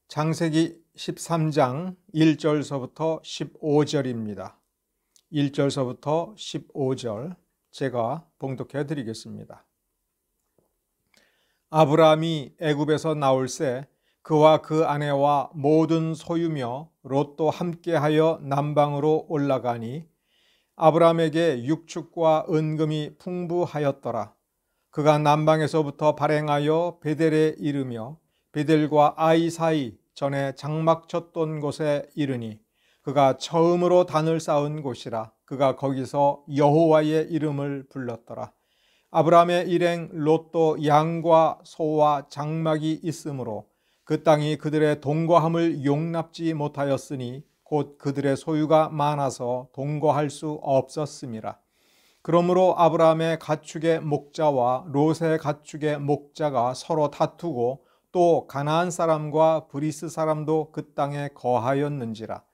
창세기 13장 1절서부터 15절입니다. 1절서부터 15절 제가 봉독해 드리겠습니다. 아브라함이 애굽에서 나올새 그와 그 아내와 모든 소유며 롯도 함께하여 남방으로 올라가니 아브라함에게 육축과 은금이 풍부하였더라. 그가 남방에서부터 발행하여 베델에 이르며 베델과 아이 사이 전에 장막 쳤던 곳에 이르니 그가 처음으로 단을 쌓은 곳이라. 그가 거기서 여호와의 이름을 불렀더라. 아브라함의 일행 롯도 양과 소와 장막이 있으므로 그 땅이 그들의 동거함을 용납지 못하였으니 곧 그들의 소유가 많아서 동거할 수 없었음이라. 그러므로 아브라함의 가축의 목자와 롯의 가축의 목자가 서로 다투고 또 가나안 사람과 브리스 사람도 그 땅에 거하였는지라.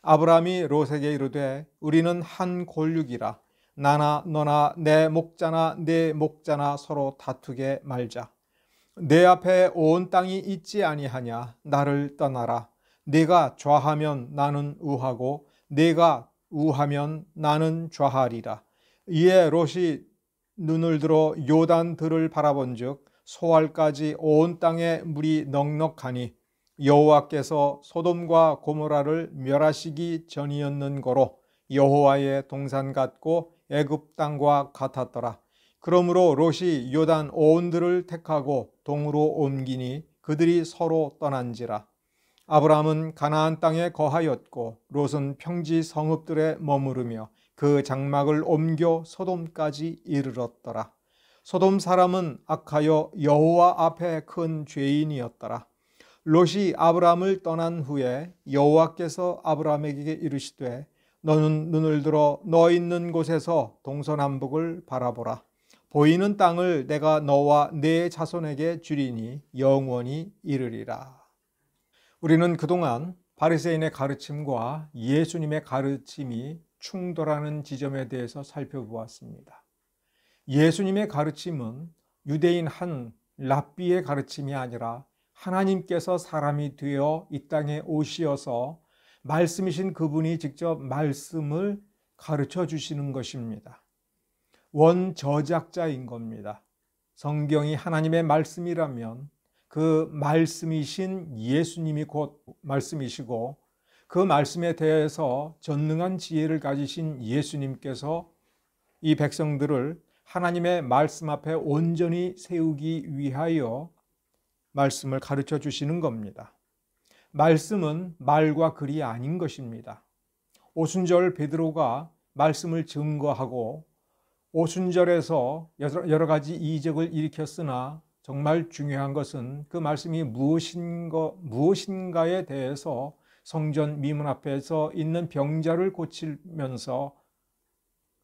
아브라함이 롯에게 이르되 우리는 한 골육이라. 나나 너나 내 목자나 내 목자나 서로 다투게 말자. 내 앞에 온 땅이 있지 아니하냐. 나를 떠나라. 네가 좌하면 나는 우하고 네가 우하면 나는 좌하리라. 이에 롯이 눈을 들어 요단 들을 바라본즉 소알까지 온 땅에 물이 넉넉하니 여호와께서 소돔과 고모라를 멸하시기 전이었는고로 여호와의 동산 같고 애굽 땅과 같았더라. 그러므로 롯이 요단 온 들을 택하고 동으로 옮기니 그들이 서로 떠난지라. 아브라함은 가나안 땅에 거하였고 롯은 평지 성읍들에 머무르며 그 장막을 옮겨 소돔까지 이르렀더라. 소돔 사람은 악하여 여호와 앞에 큰 죄인이었더라. 롯이 아브라함을 떠난 후에 여호와께서 아브라함에게 이르시되 너는 눈을 들어 너 있는 곳에서 동서남북을 바라보라. 보이는 땅을 내가 너와 네 자손에게 주리니 영원히 이르리라. 우리는 그동안 바리새인의 가르침과 예수님의 가르침이 충돌하는 지점에 대해서 살펴보았습니다. 예수님의 가르침은 유대인 한 랍비의 가르침이 아니라 하나님께서 사람이 되어 이 땅에 오시어서 말씀이신 그분이 직접 말씀을 가르쳐 주시는 것입니다. 원저작자인 겁니다. 성경이 하나님의 말씀이라면 그 말씀이신 예수님이 곧 말씀이시고 그 말씀에 대해서 전능한 지혜를 가지신 예수님께서 이 백성들을 하나님의 말씀 앞에 온전히 세우기 위하여 말씀을 가르쳐 주시는 겁니다. 말씀은 말과 글이 아닌 것입니다. 오순절 베드로가 말씀을 증거하고 오순절에서 여러 가지 이적을 일으켰으나 정말 중요한 것은 그 말씀이 무엇인가에 대해서 성전 미문 앞에서 있는 병자를 고치면서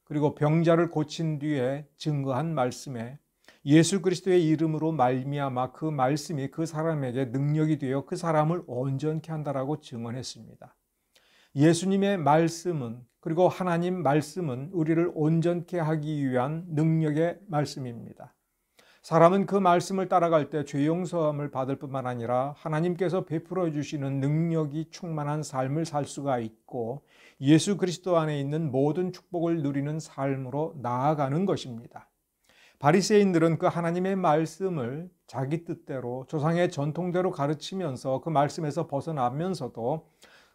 그리고 병자를 고친 뒤에 증거한 말씀에 예수 그리스도의 이름으로 말미암아 그 말씀이 그 사람에게 능력이 되어 그 사람을 온전케 한다라고 증언했습니다. 예수님의 말씀은 그리고 하나님 말씀은 우리를 온전케 하기 위한 능력의 말씀입니다. 사람은 그 말씀을 따라갈 때 죄 용서함을 받을 뿐만 아니라 하나님께서 베풀어 주시는 능력이 충만한 삶을 살 수가 있고 예수 그리스도 안에 있는 모든 축복을 누리는 삶으로 나아가는 것입니다. 바리새인들은 그 하나님의 말씀을 자기 뜻대로 조상의 전통대로 가르치면서 그 말씀에서 벗어나면서도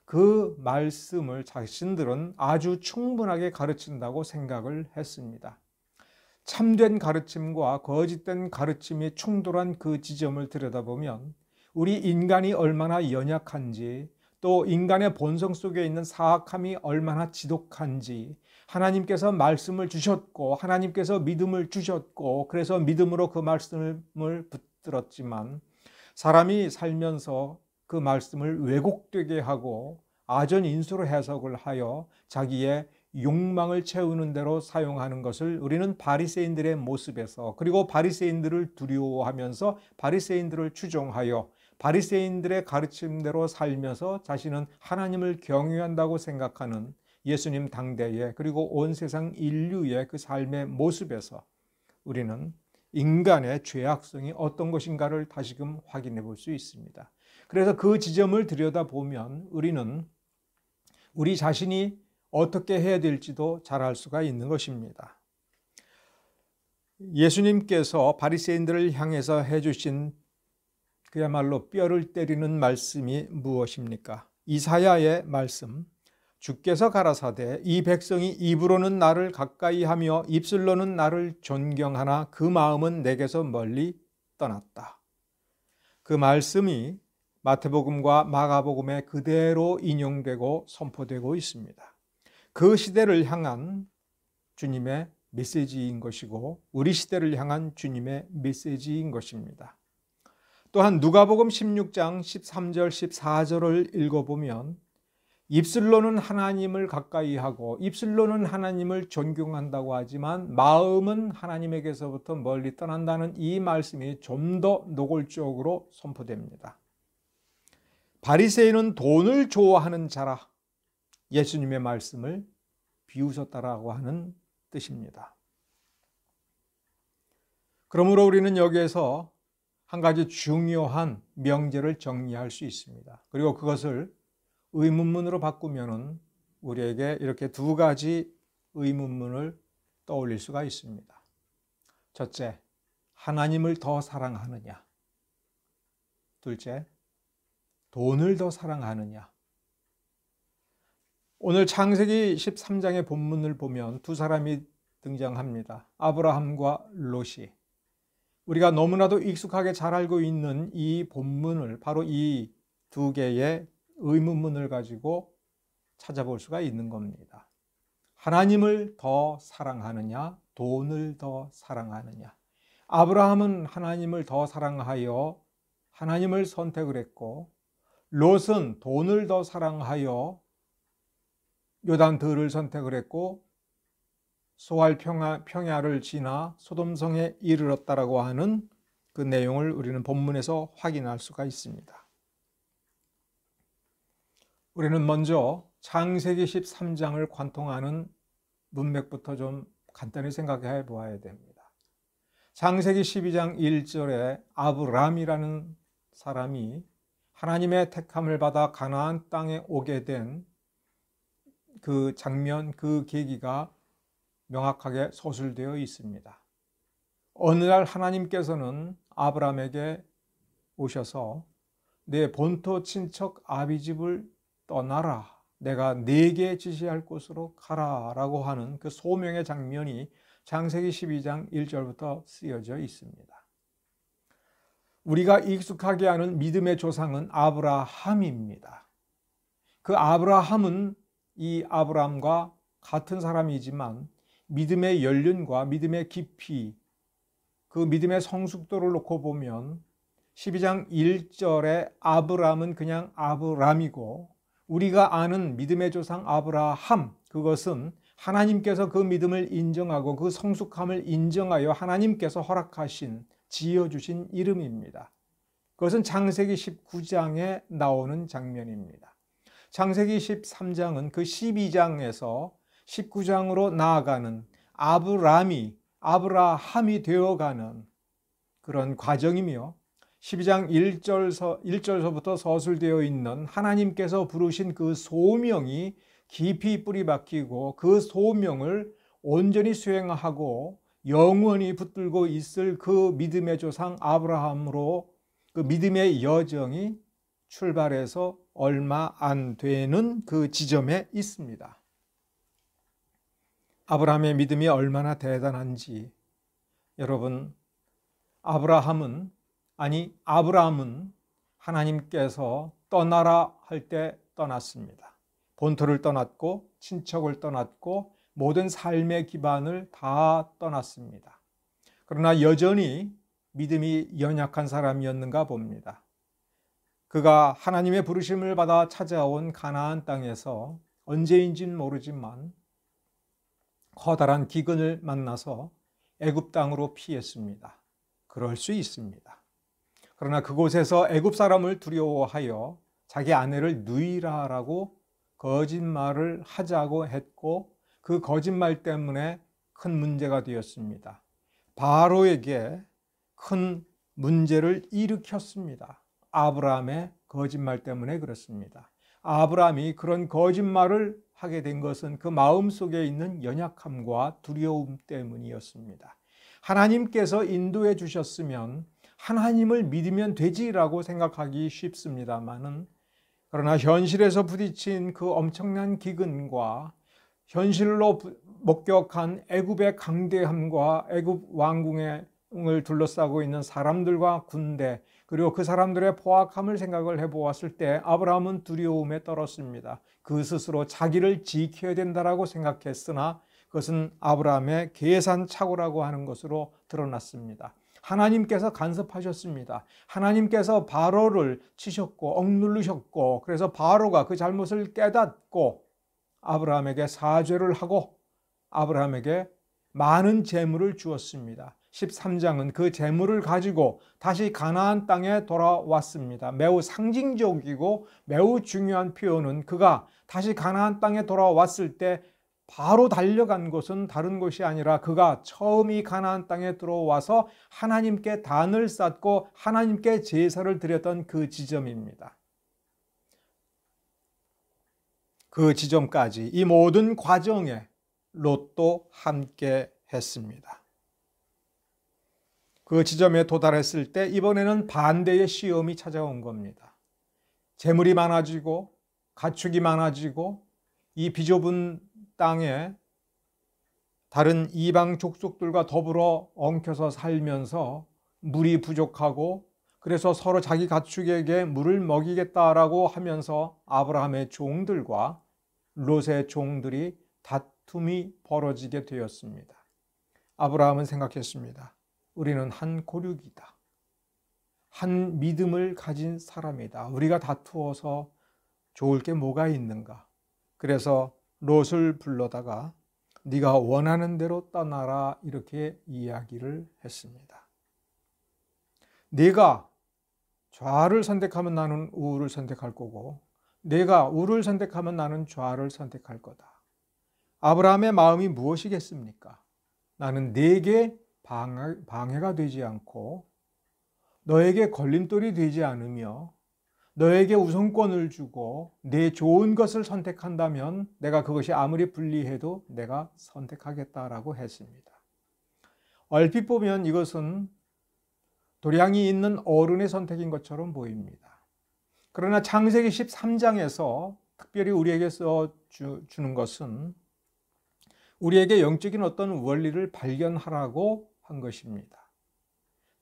그 말씀을 자신들은 아주 충분하게 가르친다고 생각을 했습니다. 참된 가르침과 거짓된 가르침이 충돌한 그 지점을 들여다보면 우리 인간이 얼마나 연약한지 또 인간의 본성 속에 있는 사악함이 얼마나 지독한지 하나님께서 말씀을 주셨고 하나님께서 믿음을 주셨고 그래서 믿음으로 그 말씀을 붙들었지만 사람이 살면서 그 말씀을 왜곡되게 하고 아전인수로 해석을 하여 자기의 욕망을 채우는 대로 사용하는 것을 우리는 바리새인들의 모습에서 그리고 바리새인들을 두려워하면서 바리새인들을 추종하여 바리새인들의 가르침대로 살면서 자신은 하나님을 경외한다고 생각하는 예수님 당대의 그리고 온 세상 인류의 그 삶의 모습에서 우리는 인간의 죄악성이 어떤 것인가를 다시금 확인해 볼 수 있습니다. 그래서 그 지점을 들여다보면 우리는 우리 자신이 어떻게 해야 될지도 잘 알 수가 있는 것입니다. 예수님께서 바리새인들을 향해서 해주신 그야말로 뼈를 때리는 말씀이 무엇입니까? 이사야의 말씀, 주께서 가라사대 이 백성이 입으로는 나를 가까이 하며 입술로는 나를 존경하나 그 마음은 내게서 멀리 떠났다. 그 말씀이 마태복음과 마가복음에 그대로 인용되고 선포되고 있습니다. 그 시대를 향한 주님의 메시지인 것이고 우리 시대를 향한 주님의 메시지인 것입니다. 또한 누가복음 16장 13절 14절을 읽어보면 입술로는 하나님을 가까이 하고 입술로는 하나님을 존경한다고 하지만 마음은 하나님에게서부터 멀리 떠난다는 이 말씀이 좀 더 노골적으로 선포됩니다. 바리새인은 돈을 좋아하는 자라 예수님의 말씀을 비웃었다라고 하는 뜻입니다. 그러므로 우리는 여기에서 한 가지 중요한 명제를 정리할 수 있습니다. 그리고 그것을 의문문으로 바꾸면은 우리에게 이렇게 두 가지 의문문을 떠올릴 수가 있습니다. 첫째, 하나님을 더 사랑하느냐? 둘째, 돈을 더 사랑하느냐? 오늘 창세기 13장의 본문을 보면 두 사람이 등장합니다. 아브라함과 롯이. 우리가 너무나도 익숙하게 잘 알고 있는 이 본문을 바로 이 두 개의 의문문을 가지고 찾아볼 수가 있는 겁니다. 하나님을 더 사랑하느냐, 돈을 더 사랑하느냐. 아브라함은 하나님을 더 사랑하여 하나님을 선택을 했고 롯은 돈을 더 사랑하여 요단들을 선택을 했고 소알 평야를 지나 소돔성에 이르렀다라고 하는 그 내용을 우리는 본문에서 확인할 수가 있습니다. 우리는 먼저 창세기 13장을 관통하는 문맥부터 좀 간단히 생각해 보아야 됩니다. 창세기 12장 1절에 아브람이라는 사람이 하나님의 택함을 받아 가나안 땅에 오게 된 그 장면, 그 계기가 명확하게 서술되어 있습니다. 어느 날 하나님께서는 아브람에게 오셔서 내 본토 친척 아비집을 떠나라, 내가 네게 지시할 곳으로 가라 라고 하는 그 소명의 장면이 창세기 12장 1절부터 쓰여져 있습니다. 우리가 익숙하게 아는 믿음의 조상은 아브라함입니다. 그 아브라함은 이 아브람과 같은 사람이지만 믿음의 연륜과 믿음의 깊이, 그 믿음의 성숙도를 놓고 보면 12장 1절에 아브람은 그냥 아브람이고 우리가 아는 믿음의 조상 아브라함, 그것은 하나님께서 그 믿음을 인정하고 그 성숙함을 인정하여 하나님께서 허락하신, 지어주신 이름입니다. 그것은 창세기 19장에 나오는 장면입니다. 창세기 13장은 그 12장에서 19장으로 나아가는 아브라함이 되어가는 그런 과정이며 12장 1절서부터 서술되어 있는 하나님께서 부르신 그 소명이 깊이 뿌리 박히고 그 소명을 온전히 수행하고 영원히 붙들고 있을 그 믿음의 조상 아브라함으로 그 믿음의 여정이 출발해서 얼마 안 되는 그 지점에 있습니다. 아브라함의 믿음이 얼마나 대단한지 여러분, 아브라함은 하나님께서 떠나라 할 때 떠났습니다. 본토를 떠났고 친척을 떠났고 모든 삶의 기반을 다 떠났습니다. 그러나 여전히 믿음이 연약한 사람이었는가 봅니다. 그가 하나님의 부르심을 받아 찾아온 가나안 땅에서 언제인지는 모르지만 커다란 기근을 만나서 애굽 땅으로 피했습니다. 그럴 수 있습니다. 그러나 그곳에서 애굽 사람을 두려워하여 자기 아내를 누이라라고 거짓말을 하자고 했고 그 거짓말 때문에 큰 문제가 되었습니다. 바로에게 큰 문제를 일으켰습니다. 아브라함의 거짓말 때문에 그렇습니다. 아브라함이 그런 거짓말을 하게 된 것은 그 마음속에 있는 연약함과 두려움 때문이었습니다. 하나님께서 인도해 주셨으면 하나님을 믿으면 되지라고 생각하기 쉽습니다만은, 그러나 현실에서 부딪힌 그 엄청난 기근과 현실로 목격한 애굽의 강대함과 애굽 왕궁을 둘러싸고 있는 사람들과 군대, 그리고 그 사람들의 포악함을 생각을 해보았을 때 아브라함은 두려움에 떨었습니다. 그 스스로 자기를 지켜야 된다라고 생각했으나 그것은 아브라함의 계산착오라고 하는 것으로 드러났습니다. 하나님께서 간섭하셨습니다. 하나님께서 바로를 치셨고 억누르셨고, 그래서 바로가 그 잘못을 깨닫고 아브라함에게 사죄를 하고 아브라함에게 많은 재물을 주었습니다. 13장은 그 재물을 가지고 다시 가나안 땅에 돌아왔습니다. 매우 상징적이고 매우 중요한 표현은, 그가 다시 가나안 땅에 돌아왔을 때 바로 달려간 곳은 다른 곳이 아니라 그가 처음 이 가나안 땅에 들어와서 하나님께 단을 쌓고 하나님께 제사를 드렸던 그 지점입니다. 그 지점까지 이 모든 과정에 롯도 함께 했습니다. 그 지점에 도달했을 때 이번에는 반대의 시험이 찾아온 겁니다. 재물이 많아지고 가축이 많아지고 이 비좁은 땅에 다른 이방 족속들과 더불어 엉켜서 살면서 물이 부족하고, 그래서 서로 자기 가축에게 물을 먹이겠다라고 하면서 아브라함의 종들과 롯의 종들이 다툼이 벌어지게 되었습니다. 아브라함은 생각했습니다. 우리는 한 고륙이다. 한 믿음을 가진 사람이다. 우리가 다투어서 좋을 게 뭐가 있는가. 그래서 롯을 불러다가 네가 원하는 대로 떠나라, 이렇게 이야기를 했습니다. 네가 좌를 선택하면 나는 우를 선택할 거고, 네가 우를 선택하면 나는 좌를 선택할 거다. 아브라함의 마음이 무엇이겠습니까? 나는 네게 방해가 되지 않고 너에게 걸림돌이 되지 않으며 너에게 우선권을 주고 내 좋은 것을 선택한다면 내가 그것이 아무리 불리해도 내가 선택하겠다라고 했습니다. 얼핏 보면 이것은 도량이 있는 어른의 선택인 것처럼 보입니다. 그러나 창세기 13장에서 특별히 우리에게 써주는 것은 우리에게 영적인 어떤 원리를 발견하라고 한 것입니다.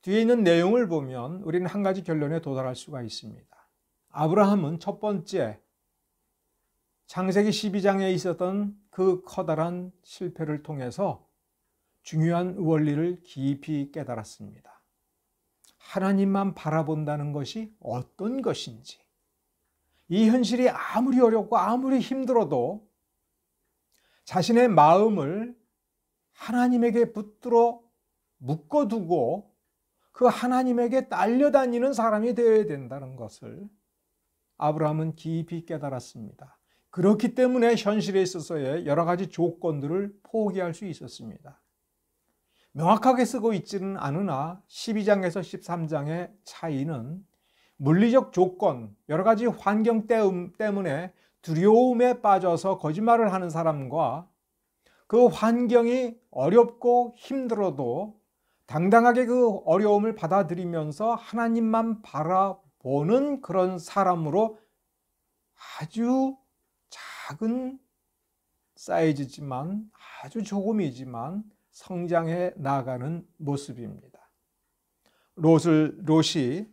뒤에 있는 내용을 보면 우리는 한 가지 결론에 도달할 수가 있습니다. 아브라함은 첫 번째 창세기 12장에 있었던 그 커다란 실패를 통해서 중요한 원리를 깊이 깨달았습니다. 하나님만 바라본다는 것이 어떤 것인지, 이 현실이 아무리 어렵고 아무리 힘들어도 자신의 마음을 하나님에게 붙들어 묶어두고 그 하나님에게 딸려다니는 사람이 되어야 된다는 것을 아브라함은 깊이 깨달았습니다. 그렇기 때문에 현실에 있어서의 여러 가지 조건들을 포기할 수 있었습니다. 명확하게 쓰고 있지는 않으나 12장에서 13장의 차이는 물리적 조건, 여러 가지 환경 때문에 두려움에 빠져서 거짓말을 하는 사람과 그 환경이 어렵고 힘들어도 당당하게 그 어려움을 받아들이면서 하나님만 바라보는 그런 사람으로 아주 작은 사이즈지만 아주 조금이지만 성장해 나가는 모습입니다. 롯이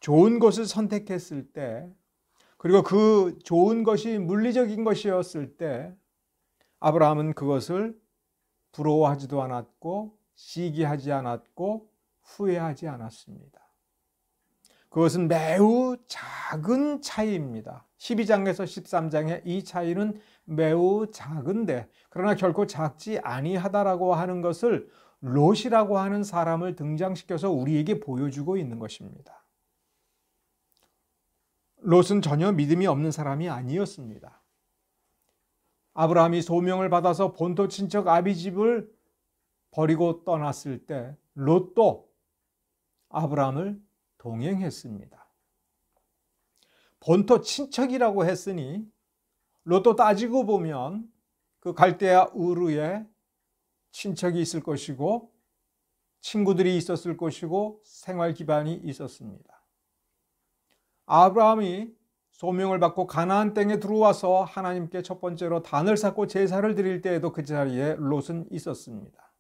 좋은 것을 선택했을 때, 그리고 그 좋은 것이 물리적인 것이었을 때 아브라함은 그것을 부러워하지도 않았고 시기하지 않았고 후회하지 않았습니다. 그것은 매우 작은 차이입니다. 12장에서 13장의 이 차이는 매우 작은데, 그러나 결코 작지 아니하다라고 하는 것을 롯이라고 하는 사람을 등장시켜서 우리에게 보여주고 있는 것입니다. 롯은 전혀 믿음이 없는 사람이 아니었습니다. 아브라함이 소명을 받아서 본토 친척 아비집을 버리고 떠났을 때 롯도 아브라함을 동행했습니다. 본토 친척이라고 했으니 롯도 따지고 보면 그 갈대아 우르에 친척이 있을 것이고 친구들이 있었을 것이고 생활 기반이 있었습니다. 아브라함이 소명을 받고 가나안 땅에 들어와서 하나님께 첫 번째로 단을 쌓고 제사를 드릴 때에도 그 자리에 롯은 있었습니다.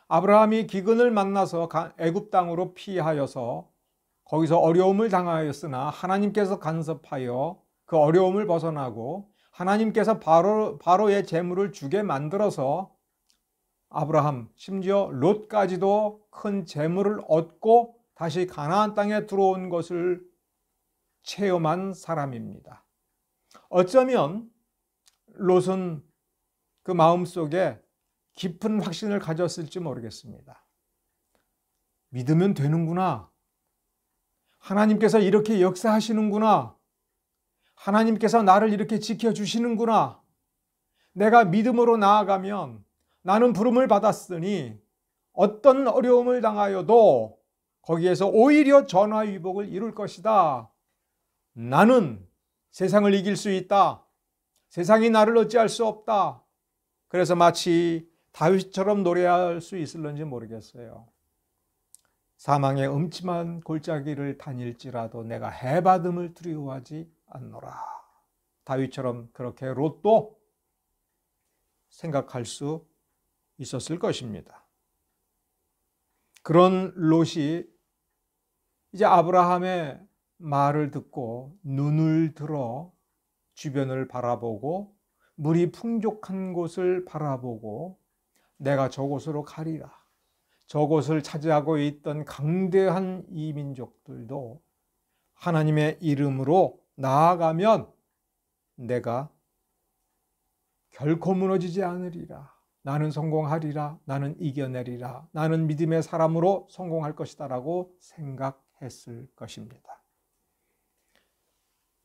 아브라함이 기근을 만나서 애굽 땅으로 피하여서 거기서 어려움을 당하였으나 하나님께서 간섭하여 그 어려움을 벗어나고 하나님께서 바로의 재물을 주게 만들어서 아브라함, 심지어 롯까지도 큰 재물을 얻고 다시 가나안 땅에 들어온 것을 체험한 사람입니다. 어쩌면 롯은 그 마음속에 깊은 확신을 가졌을지 모르겠습니다. 믿으면 되는구나. 하나님께서 이렇게 역사하시는구나. 하나님께서 나를 이렇게 지켜주시는구나. 내가 믿음으로 나아가면 나는 부름을 받았으니 어떤 어려움을 당하여도 거기에서 오히려 전화위복을 이룰 것이다. 나는 세상을 이길 수 있다. 세상이 나를 어찌할 수 없다. 그래서 마치 다윗처럼 노래할 수 있을런지 모르겠어요. 사망의 음침한 골짜기를 다닐지라도 내가 해받음을 두려워하지 않노라. 다윗처럼 그렇게 롯도 생각할 수 있었을 것입니다. 그런 롯이 이제 아브라함의 말을 듣고 눈을 들어 주변을 바라보고 물이 풍족한 곳을 바라보고 내가 저곳으로 가리라. 저곳을 차지하고 있던 강대한 이민족들도 하나님의 이름으로 나아가면 내가 결코 무너지지 않으리라. 나는 성공하리라. 나는 이겨내리라. 나는 믿음의 사람으로 성공할 것이다 라고 생각했을 것입니다.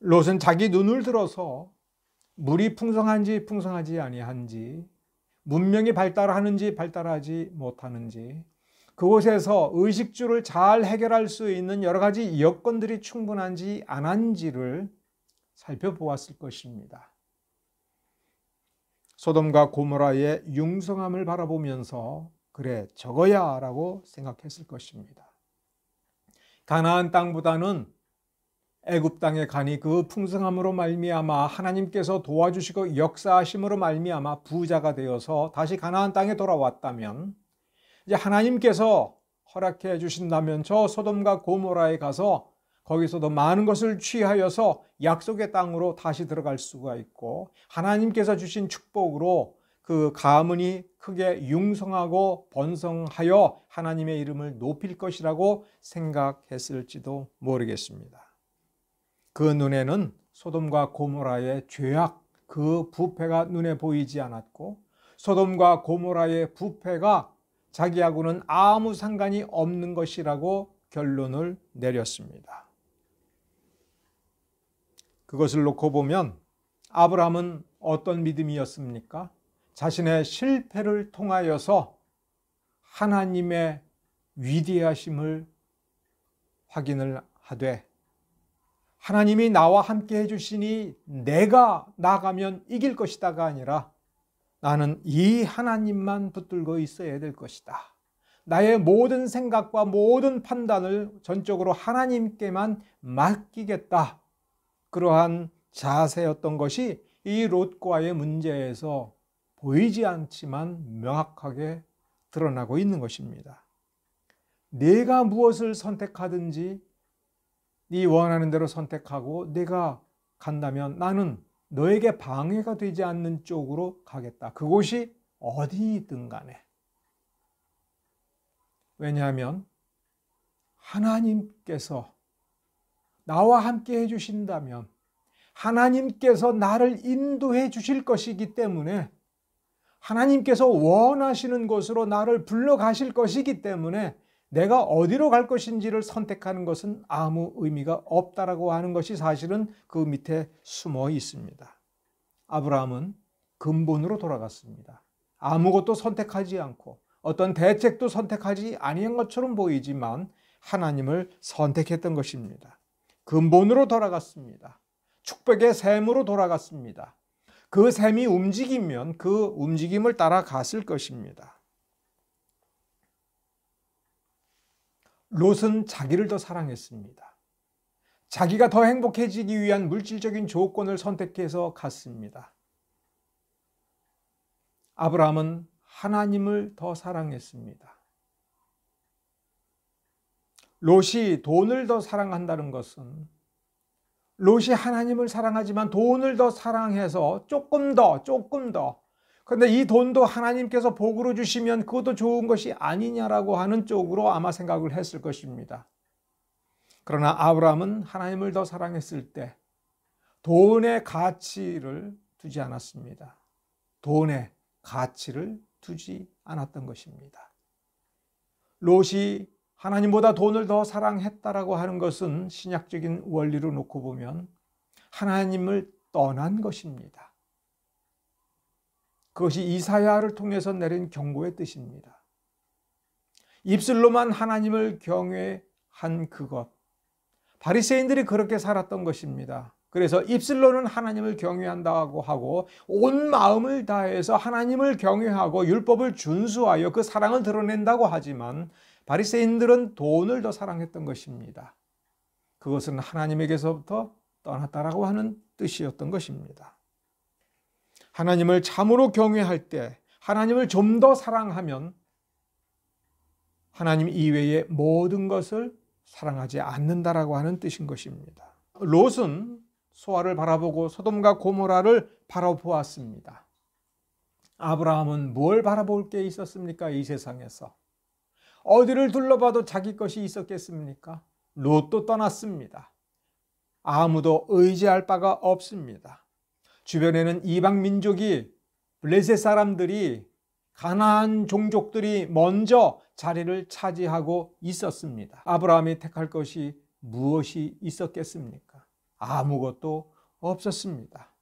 롯은 자기 눈을 들어서 물이 풍성한지 풍성하지 아니한지, 문명이 발달하는지 발달하지 못하는지, 그곳에서 의식주를 잘 해결할 수 있는 여러 가지 여건들이 충분한지 안 한지를 살펴보았을 것입니다. 소돔과 고모라의 융성함을 바라보면서 그래 저거야 라고 생각했을 것입니다. 가나안 땅보다는 애굽 땅에 가니 그 풍성함으로 말미암아 하나님께서 도와주시고 역사하심으로 말미암아 부자가 되어서 다시 가나안 땅에 돌아왔다면, 이제 하나님께서 허락해 주신다면 저 소돔과 고모라에 가서 거기서도 많은 것을 취하여서 약속의 땅으로 다시 들어갈 수가 있고, 하나님께서 주신 축복으로 그 가문이 크게 융성하고 번성하여 하나님의 이름을 높일 것이라고 생각했을지도 모르겠습니다. 그 눈에는 소돔과 고모라의 죄악, 그 부패가 눈에 보이지 않았고, 소돔과 고모라의 부패가 자기하고는 아무 상관이 없는 것이라고 결론을 내렸습니다. 그것을 놓고 보면 아브라함은 어떤 믿음이었습니까? 자신의 실패를 통하여서 하나님의 위대하심을 확인을 하되, 하나님이 나와 함께 해주시니 내가 나가면 이길 것이다가 아니라 나는 이 하나님만 붙들고 있어야 될 것이다. 나의 모든 생각과 모든 판단을 전적으로 하나님께만 맡기겠다. 그러한 자세였던 것이 이 롯과의 문제에서 보이지 않지만 명확하게 드러나고 있는 것입니다. 내가 무엇을 선택하든지 네 원하는 대로 선택하고 내가 간다면 나는 너에게 방해가 되지 않는 쪽으로 가겠다. 그곳이 어디든 간에. 왜냐하면 하나님께서 나와 함께 해주신다면 하나님께서 나를 인도해 주실 것이기 때문에, 하나님께서 원하시는 곳으로 나를 불러가실 것이기 때문에 내가 어디로 갈 것인지를 선택하는 것은 아무 의미가 없다라고 하는 것이 사실은 그 밑에 숨어 있습니다. 아브라함은 근본으로 돌아갔습니다. 아무것도 선택하지 않고 어떤 대책도 선택하지 아니한 것처럼 보이지만 하나님을 선택했던 것입니다. 근본으로 돌아갔습니다. 축복의 샘으로 돌아갔습니다. 그 샘이 움직이면 그 움직임을 따라갔을 것입니다. 롯은 자기를 더 사랑했습니다. 자기가 더 행복해지기 위한 물질적인 조건을 선택해서 갔습니다. 아브라함은 하나님을 더 사랑했습니다. 롯이 돈을 더 사랑한다는 것은 롯이 하나님을 사랑하지만 돈을 더 사랑해서 조금 더. 그런데 이 돈도 하나님께서 복으로 주시면 그것도 좋은 것이 아니냐라고 하는 쪽으로 아마 생각을 했을 것입니다. 그러나 아브라함은 하나님을 더 사랑했을 때 돈의 가치를 두지 않았습니다. 돈의 가치를 두지 않았던 것입니다. 롯이 하나님보다 돈을 더 사랑했다라고 하는 것은 신약적인 원리로 놓고 보면 하나님을 떠난 것입니다. 그것이 이사야를 통해서 내린 경고의 뜻입니다. 입술로만 하나님을 경외한 그것, 바리새인들이 그렇게 살았던 것입니다. 그래서 입술로는 하나님을 경외한다고 하고 온 마음을 다해서 하나님을 경외하고 율법을 준수하여 그 사랑을 드러낸다고 하지만 바리새인들은 돈을 더 사랑했던 것입니다. 그것은 하나님에게서부터 떠났다라고 하는 뜻이었던 것입니다. 하나님을 참으로 경외할 때, 하나님을 좀 더 사랑하면 하나님 이외의 모든 것을 사랑하지 않는다라고 하는 뜻인 것입니다. 롯은 소아를 바라보고 소돔과 고모라를 바라보았습니다. 아브라함은 뭘 바라볼 게 있었습니까? 이 세상에서 어디를 둘러봐도 자기 것이 있었겠습니까? 롯도 떠났습니다. 아무도 의지할 바가 없습니다. 주변에는 이방 민족이, 블레셋 사람들이, 가나안 종족들이 먼저 자리를 차지하고 있었습니다. 아브라함이 택할 것이 무엇이 있었겠습니까? 아무것도 없었습니다.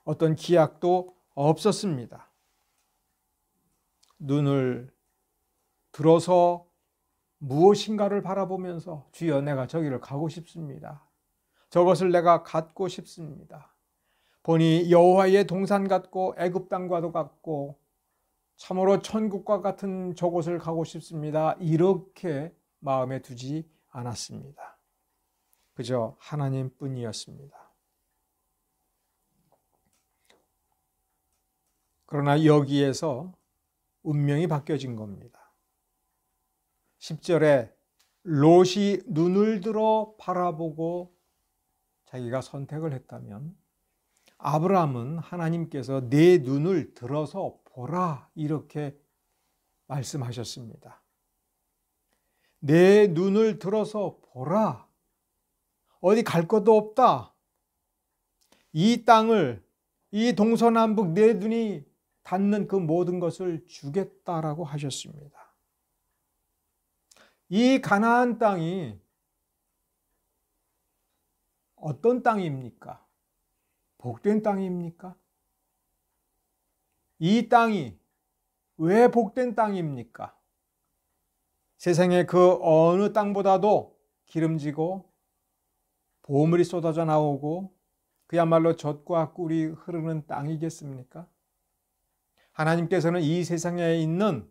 어떤 기약도 없었습니다. 눈을 들어서 무엇인가를 바라보면서 주여 내가 저기를 가고 싶습니다. 저것을 내가 갖고 싶습니다. 보니 여호와의 동산 같고 애굽 땅과도 같고 참으로 천국과 같은 저곳을 가고 싶습니다. 이렇게 마음에 두지 않았습니다. 그저 하나님뿐이었습니다. 그러나 여기에서 운명이 바뀌어진 겁니다. 10절에 롯이 눈을 들어 바라보고 자기가 선택을 했다면 아브라함은 하나님께서 내 눈을 들어서 보라 이렇게 말씀하셨습니다. 내 눈을 들어서 보라. 어디 갈 것도 없다. 이 땅을, 이 동서남북 내 눈이 닿는 그 모든 것을 주겠다라고 하셨습니다. 이 가나안 땅이 어떤 땅입니까? 복된 땅입니까? 이 땅이 왜 복된 땅입니까? 세상의 그 어느 땅보다도 기름지고 보물이 쏟아져 나오고 그야말로 젖과 꿀이 흐르는 땅이겠습니까? 하나님께서는 이 세상에 있는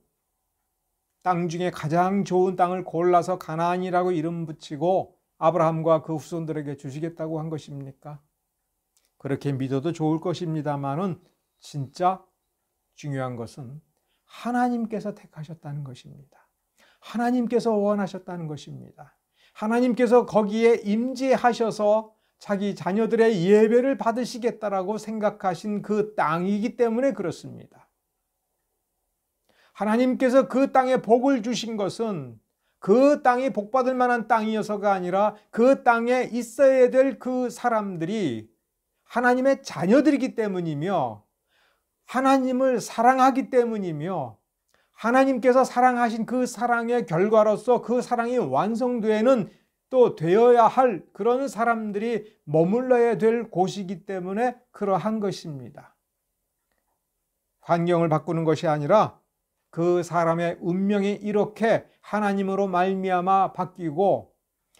땅 중에 가장 좋은 땅을 골라서 가나안이라고 이름 붙이고 아브라함과 그 후손들에게 주시겠다고 한 것입니까? 그렇게 믿어도 좋을 것입니다만은 진짜 중요한 것은 하나님께서 택하셨다는 것입니다. 하나님께서 원하셨다는 것입니다. 하나님께서 거기에 임재하셔서 자기 자녀들의 예배를 받으시겠다라고 생각하신 그 땅이기 때문에 그렇습니다. 하나님께서 그 땅에 복을 주신 것은 그 땅이 복받을 만한 땅이어서가 아니라 그 땅에 있어야 될 그 사람들이 하나님의 자녀들이기 때문이며 하나님을 사랑하기 때문이며 하나님께서 사랑하신 그 사랑의 결과로서 그 사랑이 완성되는 또 되어야 할 그런 사람들이 머물러야 될 곳이기 때문에 그러한 것입니다. 환경을 바꾸는 것이 아니라 그 사람의 운명이 이렇게 하나님으로 말미암아 바뀌고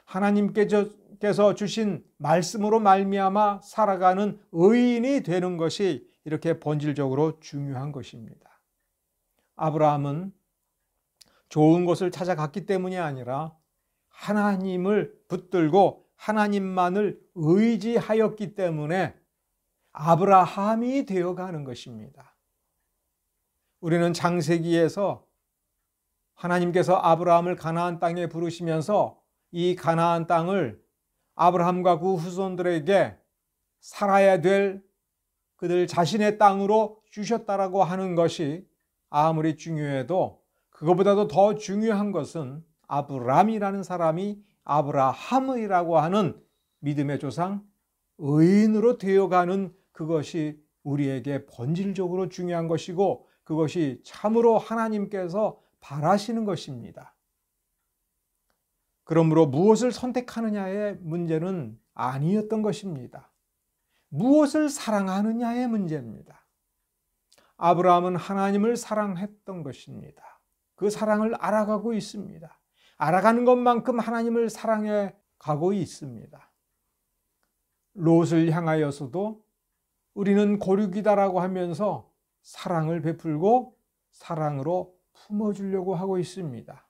하나님께서 주신 말씀으로 말미암아 살아가는 의인이 되는 것이 이렇게 본질적으로 중요한 것입니다. 아브라함은 좋은 곳을 찾아갔기 때문이 아니라 하나님을 붙들고 하나님만을 의지하였기 때문에 아브라함이 되어가는 것입니다. 우리는 창세기에서 하나님께서 아브라함을 가나안 땅에 부르시면서 이 가나안 땅을 아브라함과 그 후손들에게 살아야 될 그들 자신의 땅으로 주셨다라고 하는 것이 아무리 중요해도 그것보다도 더 중요한 것은 아브람이라는 사람이 아브라함이라고 하는 믿음의 조상, 의인으로 되어가는 그것이 우리에게 본질적으로 중요한 것이고 그것이 참으로 하나님께서 바라시는 것입니다. 그러므로 무엇을 선택하느냐의 문제는 아니었던 것입니다. 무엇을 사랑하느냐의 문제입니다. 아브라함은 하나님을 사랑했던 것입니다. 그 사랑을 알아가고 있습니다. 알아가는 것만큼 하나님을 사랑해 가고 있습니다. 롯을 향하여서도 우리는 고륙이다라고 하면서 사랑을 베풀고 사랑으로 품어주려고 하고 있습니다.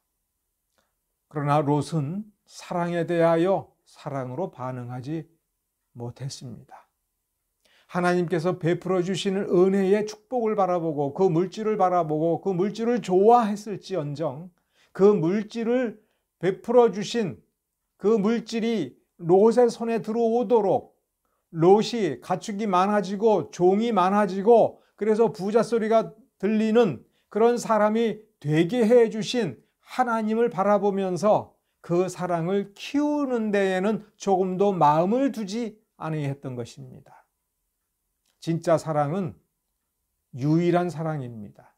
그러나 롯은 사랑에 대하여 사랑으로 반응하지 못했습니다. 하나님께서 베풀어 주시는 은혜의 축복을 바라보고 그 물질을 바라보고 그 물질을 좋아했을지언정 그 물질을 베풀어 주신 그 물질이 롯의 손에 들어오도록 롯이 가축이 많아지고 종이 많아지고 그래서 부자 소리가 들리는 그런 사람이 되게 해 주신 하나님을 바라보면서 그 사랑을 키우는 데에는 조금도 마음을 두지 아니했던 것입니다. 진짜 사랑은 유일한 사랑입니다.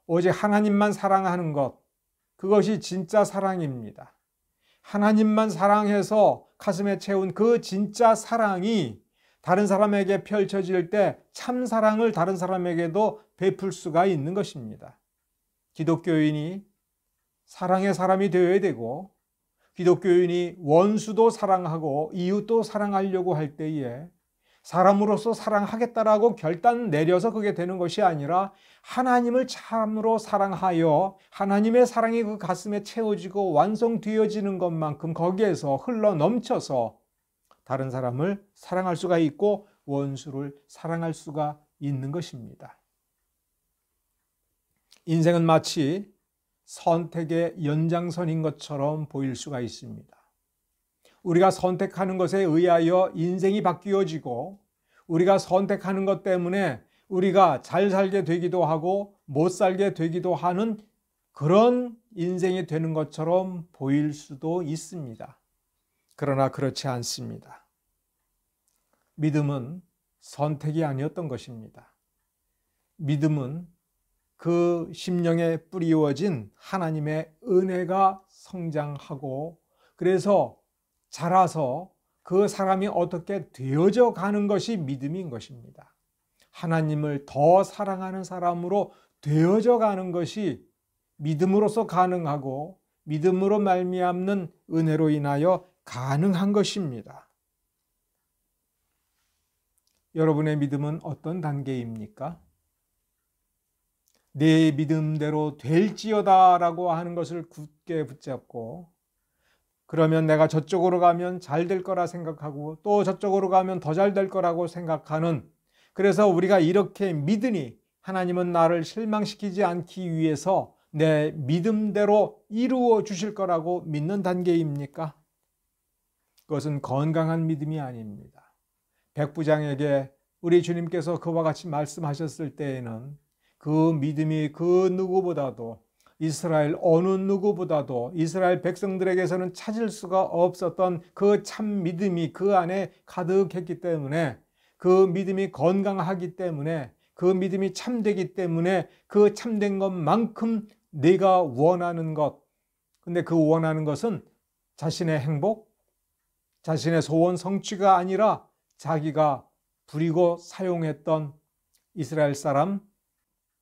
오직 하나님만 사랑하는 것, 그것이 진짜 사랑입니다. 하나님만 사랑해서 가슴에 채운 그 진짜 사랑이 다른 사람에게 펼쳐질 때 참 사랑을 다른 사람에게도 베풀 수가 있는 것입니다. 기독교인이 사랑의 사람이 되어야 되고 기독교인이 원수도 사랑하고 이웃도 사랑하려고 할 때에 사람으로서 사랑하겠다라고 결단 내려서 그게 되는 것이 아니라 하나님을 참으로 사랑하여 하나님의 사랑이 그 가슴에 채워지고 완성되어지는 것만큼 거기에서 흘러 넘쳐서 다른 사람을 사랑할 수가 있고 원수를 사랑할 수가 있는 것입니다. 인생은 마치 선택의 연장선인 것처럼 보일 수가 있습니다. 우리가 선택하는 것에 의하여 인생이 바뀌어지고 우리가 선택하는 것 때문에 우리가 잘 살게 되기도 하고 못 살게 되기도 하는 그런 인생이 되는 것처럼 보일 수도 있습니다. 그러나 그렇지 않습니다. 믿음은 선택이 아니었던 것입니다. 믿음은 그 심령에 뿌리워진 하나님의 은혜가 성장하고 그래서 자라서 그 사람이 어떻게 되어져 가는 것이 믿음인 것입니다. 하나님을 더 사랑하는 사람으로 되어져 가는 것이 믿음으로서 가능하고 믿음으로 말미암는 은혜로 인하여 가능한 것입니다. 여러분의 믿음은 어떤 단계입니까? 내 믿음대로 될지어다라고 하는 것을 굳게 붙잡고 그러면 내가 저쪽으로 가면 잘 될 거라 생각하고 또 저쪽으로 가면 더 잘 될 거라고 생각하는 그래서 우리가 이렇게 믿으니 하나님은 나를 실망시키지 않기 위해서 내 믿음대로 이루어 주실 거라고 믿는 단계입니까? 그것은 건강한 믿음이 아닙니다. 백부장에게 우리 주님께서 그와 같이 말씀하셨을 때에는 그 믿음이 그 누구보다도 이스라엘 어느 누구보다도 이스라엘 백성들에게서는 찾을 수가 없었던 그 참 믿음이 그 안에 가득했기 때문에 그 믿음이 건강하기 때문에 그 믿음이 참되기 때문에 그 참된 것만큼 내가 원하는 것 근데 그 원하는 것은 자신의 행복, 자신의 소원 성취가 아니라 자기가 부리고 사용했던 이스라엘 사람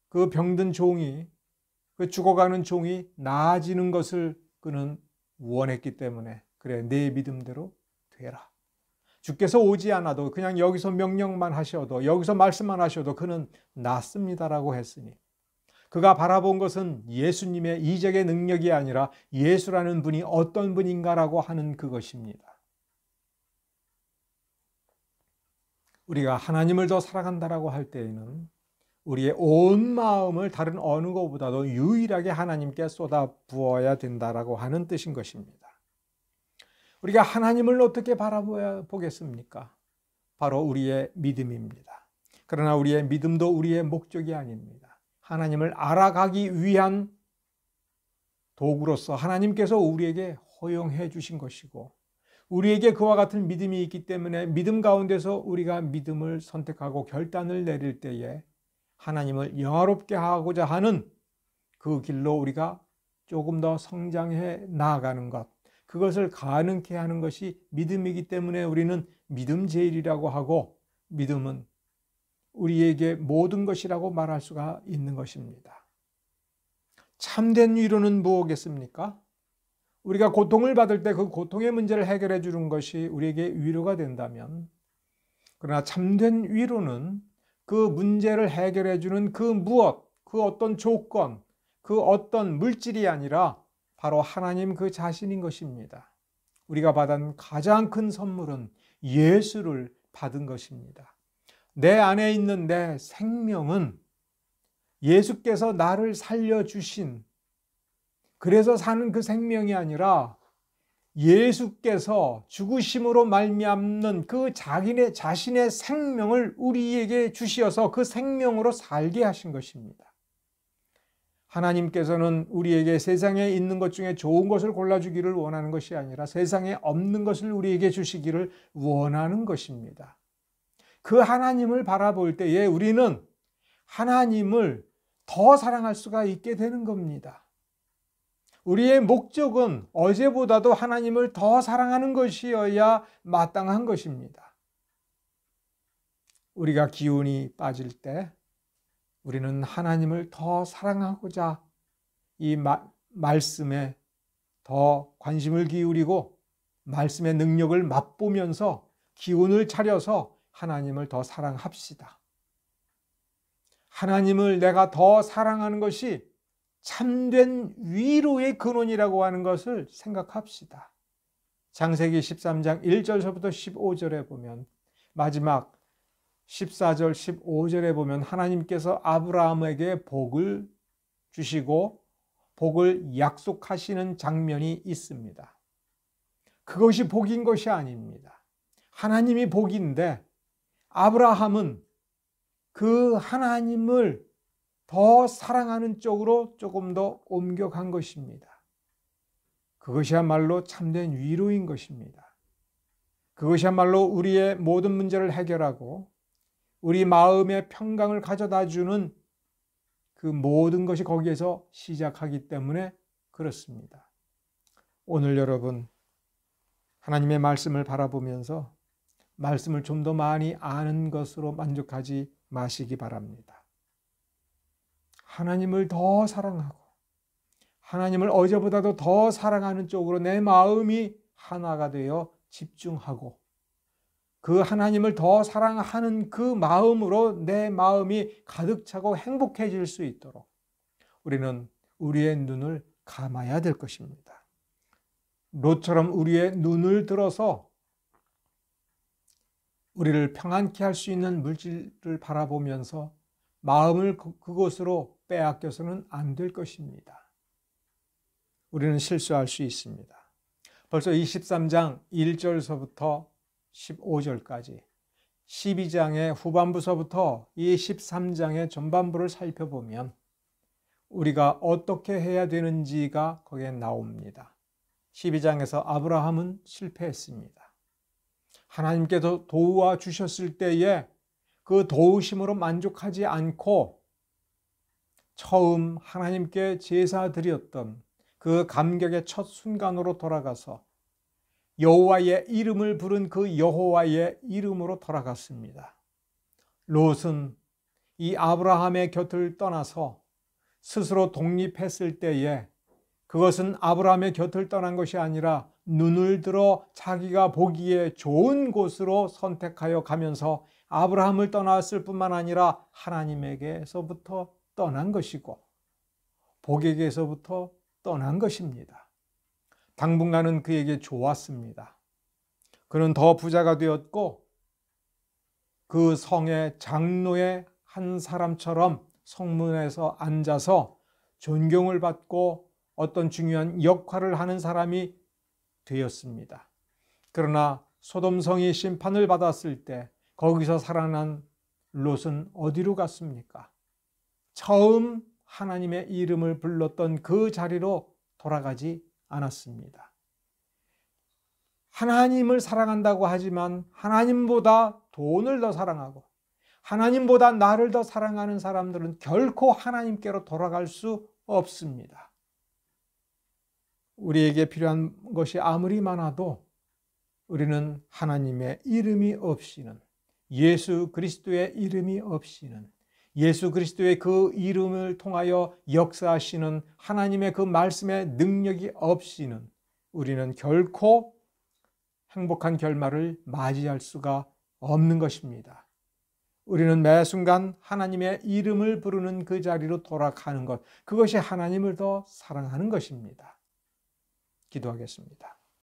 그 병든 종이 그 죽어가는 종이 나아지는 것을 그는 원했기 때문에 그래 내 믿음대로 되라. 주께서 오지 않아도 그냥 여기서 명령만 하셔도 여기서 말씀만 하셔도 그는 낫습니다라고 했으니 그가 바라본 것은 예수님의 이적의 능력이 아니라 예수라는 분이 어떤 분인가라고 하는 그것입니다. 우리가 하나님을 더 사랑한다라고 할 때에는 우리의 온 마음을 다른 어느 것보다도 유일하게 하나님께 쏟아 부어야 된다라고 하는 뜻인 것입니다. 우리가 하나님을 어떻게 바라보겠습니까? 바로 우리의 믿음입니다. 그러나 우리의 믿음도 우리의 목적이 아닙니다. 하나님을 알아가기 위한 도구로서 하나님께서 우리에게 허용해 주신 것이고 우리에게 그와 같은 믿음이 있기 때문에 믿음 가운데서 우리가 믿음을 선택하고 결단을 내릴 때에 하나님을 영화롭게 하고자 하는 그 길로 우리가 조금 더 성장해 나아가는 것, 그것을 가능케 하는 것이 믿음이기 때문에 우리는 믿음 제일이라고 하고 믿음은 우리에게 모든 것이라고 말할 수가 있는 것입니다. 참된 위로는 무엇이겠습니까? 우리가 고통을 받을 때 그 고통의 문제를 해결해 주는 것이 우리에게 위로가 된다면, 그러나 참된 위로는 그 문제를 해결해 주는 그 무엇, 그 어떤 조건, 그 어떤 물질이 아니라 바로 하나님 그 자신인 것입니다. 우리가 받은 가장 큰 선물은 예수를 받은 것입니다. 내 안에 있는 내 생명은 예수께서 나를 살려주신, 그래서 사는 그 생명이 아니라 예수께서 죽으심으로 말미암는 그 자신의 생명을 우리에게 주시어서 그 생명으로 살게 하신 것입니다. 하나님께서는 우리에게 세상에 있는 것 중에 좋은 것을 골라주기를 원하는 것이 아니라 세상에 없는 것을 우리에게 주시기를 원하는 것입니다. 그 하나님을 바라볼 때에 우리는 하나님을 더 사랑할 수가 있게 되는 겁니다. 우리의 목적은 어제보다도 하나님을 더 사랑하는 것이어야 마땅한 것입니다. 우리가 기운이 빠질 때 우리는 하나님을 더 사랑하고자 이 말씀에 더 관심을 기울이고 말씀의 능력을 맛보면서 기운을 차려서 하나님을 더 사랑합시다. 하나님을 내가 더 사랑하는 것이 참된 위로의 근원이라고 하는 것을 생각합시다. 창세기 13장 1절서부터 15절에 보면, 마지막 14절 15절에 보면 하나님께서 아브라함에게 복을 주시고 복을 약속하시는 장면이 있습니다. 그것이 복인 것이 아닙니다. 하나님이 복인데 아브라함은 그 하나님을 더 사랑하는 쪽으로 조금 더 옮겨간 것입니다. 그것이야말로 참된 위로인 것입니다. 그것이야말로 우리의 모든 문제를 해결하고 우리 마음의 평강을 가져다 주는 그 모든 것이 거기에서 시작하기 때문에 그렇습니다. 오늘 여러분 하나님의 말씀을 바라보면서 말씀을 좀 더 많이 아는 것으로 만족하지 마시기 바랍니다. 하나님을 더 사랑하고 하나님을 어제보다도 더 사랑하는 쪽으로 내 마음이 하나가 되어 집중하고 그 하나님을 더 사랑하는 그 마음으로 내 마음이 가득 차고 행복해질 수 있도록 우리는 우리의 눈을 감아야 될 것입니다. 롯처럼 우리의 눈을 들어서 우리를 평안케 할 수 있는 물질을 바라보면서 마음을 그곳으로 빼앗겨서는 안 될 것입니다. 우리는 실수할 수 있습니다. 벌써 23장 1절서부터 15절까지 12장의 후반부서부터 이 13장의 전반부를 살펴보면 우리가 어떻게 해야 되는지가 거기에 나옵니다. 12장에서 아브라함은 실패했습니다. 하나님께서 도와 주셨을 때에 그 도우심으로 만족하지 않고 처음 하나님께 제사 드렸던 그 감격의 첫 순간으로 돌아가서 여호와의 이름을 부른 그 여호와의 이름으로 돌아갔습니다. 롯은 이 아브라함의 곁을 떠나서 스스로 독립했을 때에 그것은 아브라함의 곁을 떠난 것이 아니라 눈을 들어 자기가 보기에 좋은 곳으로 선택하여 가면서 아브라함을 떠났을 뿐만 아니라 하나님에게서부터 떠난 것이고 복에게서부터 떠난 것입니다. 당분간은 그에게 좋았습니다. 그는 더 부자가 되었고 그 성의 장로의 한 사람처럼 성문에서 앉아서 존경을 받고 어떤 중요한 역할을 하는 사람이 되었습니다. 그러나 소돔성이 심판을 받았을 때 거기서 살아난 롯은 어디로 갔습니까? 처음 하나님의 이름을 불렀던 그 자리로 돌아가지 않았습니다. 하나님을 사랑한다고 하지만 하나님보다 돈을 더 사랑하고 하나님보다 나를 더 사랑하는 사람들은 결코 하나님께로 돌아갈 수 없습니다. 우리에게 필요한 것이 아무리 많아도 우리는 하나님의 이름이 없이는, 예수 그리스도의 이름이 없이는, 예수 그리스도의 그 이름을 통하여 역사하시는 하나님의 그 말씀의 능력이 없이는 우리는 결코 행복한 결말을 맞이할 수가 없는 것입니다. 우리는 매 순간 하나님의 이름을 부르는 그 자리로 돌아가는 것, 그것이 하나님을 더 사랑하는 것입니다. 기도하겠습니다.